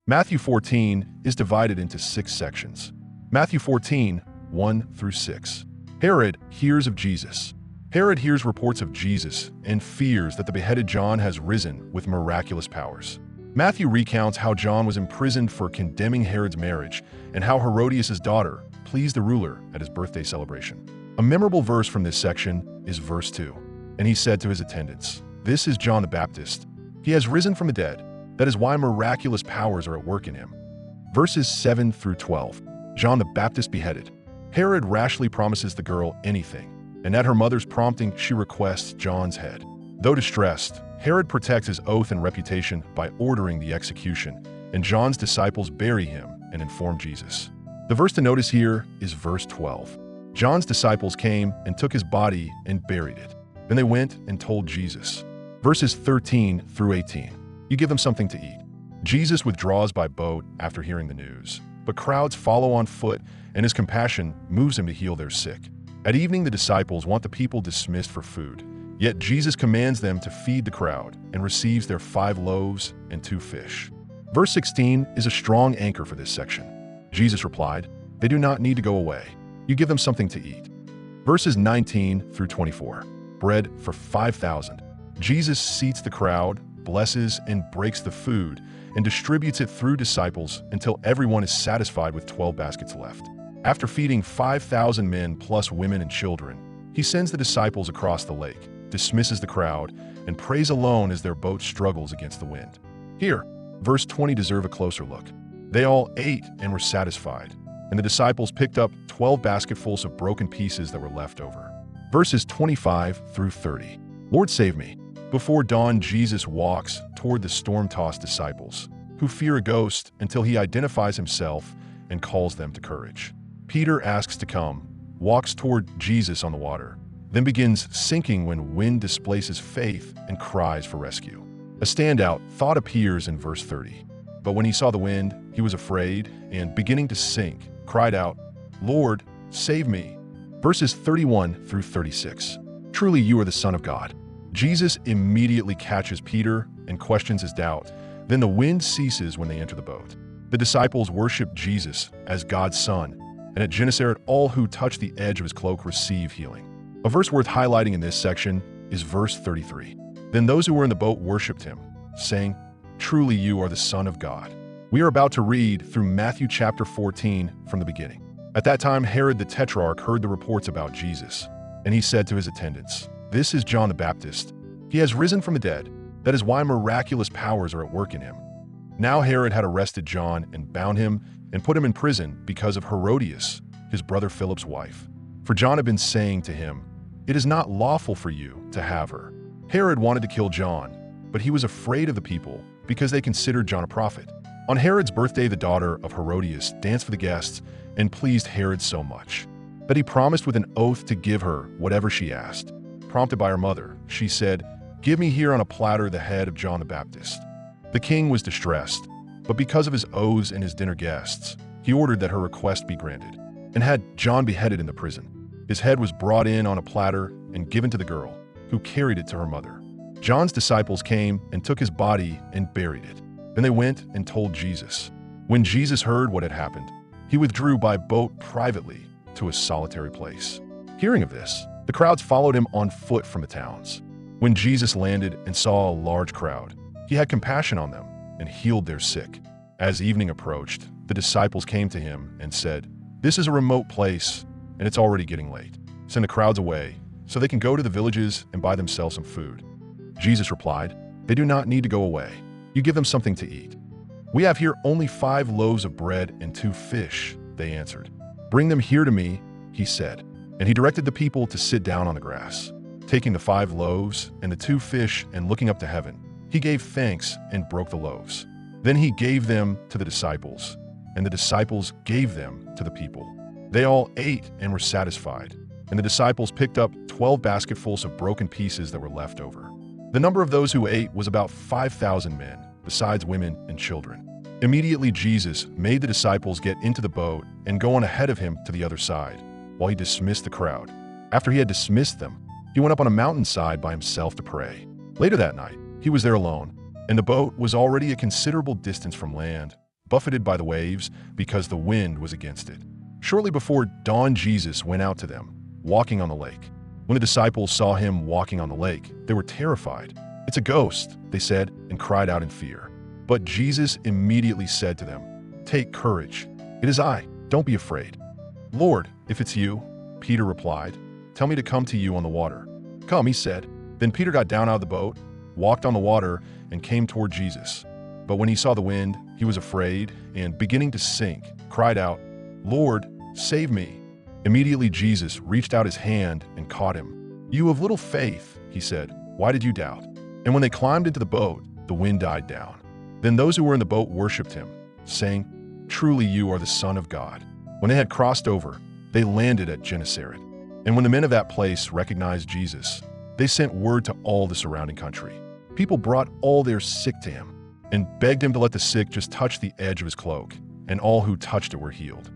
Matthew 14 is divided into 6 sections. Matthew 14, 1 through 6. Herod hears of Jesus. Herod hears reports of Jesus and fears that the beheaded John has risen with miraculous powers. Matthew recounts how John was imprisoned for condemning Herod's marriage and how Herodias' daughter pleased the ruler at his birthday celebration. A memorable verse from this section is verse 2. And he said to his attendants, "This is John the Baptist. He has risen from the dead. That is why miraculous powers are at work in him." Verses 7 through 12. John the Baptist beheaded. Herod rashly promises the girl anything, and at her mother's prompting, she requests John's head. Though distressed, Herod protects his oath and reputation by ordering the execution, and John's disciples bury him and inform Jesus. The verse to notice here is verse 12. John's disciples came and took his body and buried it. Then they went and told Jesus. Verses 13 through 18. You give them something to eat. Jesus withdraws by boat after hearing the news, but crowds follow on foot, and his compassion moves him to heal their sick. At evening, the disciples want the people dismissed for food, yet Jesus commands them to feed the crowd and receives their 5 loaves and 2 fish. Verse 16 is a strong anchor for this section. Jesus replied, "They do not need to go away. You give them something to eat." Verses 19 through 24. Bread for 5,000. Jesus seats the crowd, blesses and breaks the food, and distributes it through disciples until everyone is satisfied with 12 baskets left. After feeding 5,000 men plus women and children, he sends the disciples across the lake, dismisses the crowd, and prays alone as their boat struggles against the wind. Here, verse 20 deserve a closer look. They all ate and were satisfied, and the disciples picked up 12 basketfuls of broken pieces that were left over. Verses 25 through 30. Lord, save me. Before dawn, Jesus walks toward the storm-tossed disciples, who fear a ghost until he identifies himself and calls them to courage. Peter asks to come, walks toward Jesus on the water, then begins sinking when wind displaces faith and cries for rescue. A standout thought appears in verse 30. But when he saw the wind, he was afraid and, beginning to sink, cried out, "Lord, save me." Verses 31 through 36. Truly you are the Son of God. Jesus immediately catches Peter and questions his doubt. Then the wind ceases when they enter the boat. The disciples worship Jesus as God's Son, and at Gennesaret, all who touch the edge of his cloak receive healing. A verse worth highlighting in this section is verse 33. Then those who were in the boat worshipped him, saying, "Truly you are the Son of God." We are about to read through Matthew chapter 14 from the beginning. At that time, Herod the Tetrarch heard the reports about Jesus, and he said to his attendants, "This is John the Baptist. He has risen from the dead. That is why miraculous powers are at work in him." Now Herod had arrested John and bound him and put him in prison because of Herodias, his brother Philip's wife. For John had been saying to him, "It is not lawful for you to have her." Herod wanted to kill John, but he was afraid of the people because they considered John a prophet. On Herod's birthday, the daughter of Herodias danced for the guests and pleased Herod so much that he promised with an oath to give her whatever she asked. Prompted by her mother, she said, "Give me here on a platter the head of John the Baptist." The king was distressed, but because of his oaths and his dinner guests, he ordered that her request be granted, and had John beheaded in the prison. His head was brought in on a platter and given to the girl, who carried it to her mother. John's disciples came and took his body and buried it. Then they went and told Jesus. When Jesus heard what had happened, he withdrew by boat privately to a solitary place. Hearing of this, the crowds followed him on foot from the towns. When Jesus landed and saw a large crowd, he had compassion on them and healed their sick. As evening approached, the disciples came to him and said, "This is a remote place, and it's already getting late. Send the crowds away so they can go to the villages and buy themselves some food." Jesus replied, "They do not need to go away. You give them something to eat." "We have here only 5 loaves of bread and 2 fish," they answered. "Bring them here to me," he said. And he directed the people to sit down on the grass. Taking the 5 loaves and the 2 fish and looking up to heaven, he gave thanks and broke the loaves. Then he gave them to the disciples, and the disciples gave them to the people. They all ate and were satisfied, and the disciples picked up 12 basketfuls of broken pieces that were left over. The number of those who ate was about 5,000 men, besides women and children. Immediately Jesus made the disciples get into the boat and go on ahead of him to the other side, while he dismissed the crowd. After he had dismissed them, he went up on a mountainside by himself to pray. Later that night, he was there alone, and the boat was already a considerable distance from land, buffeted by the waves because the wind was against it. Shortly before dawn, Jesus went out to them, walking on the lake. When the disciples saw him walking on the lake, they were terrified. "It's a ghost," they said, and cried out in fear. But Jesus immediately said to them, "Take courage. It is I. Don't be afraid." "Lord, if it's you," Peter replied, "tell me to come to you on the water." "Come," he said. Then Peter got down out of the boat, walked on the water, and came toward Jesus. But when he saw the wind, he was afraid, and beginning to sink, cried out, "Lord, save me." Immediately Jesus reached out his hand and caught him. "You of little faith," he said, "why did you doubt?" And when they climbed into the boat, the wind died down. Then those who were in the boat worshipped him, saying, "Truly you are the Son of God." When they had crossed over, they landed at Gennesaret. And when the men of that place recognized Jesus, they sent word to all the surrounding country. People brought all their sick to him and begged him to let the sick just touch the edge of his cloak, and all who touched it were healed.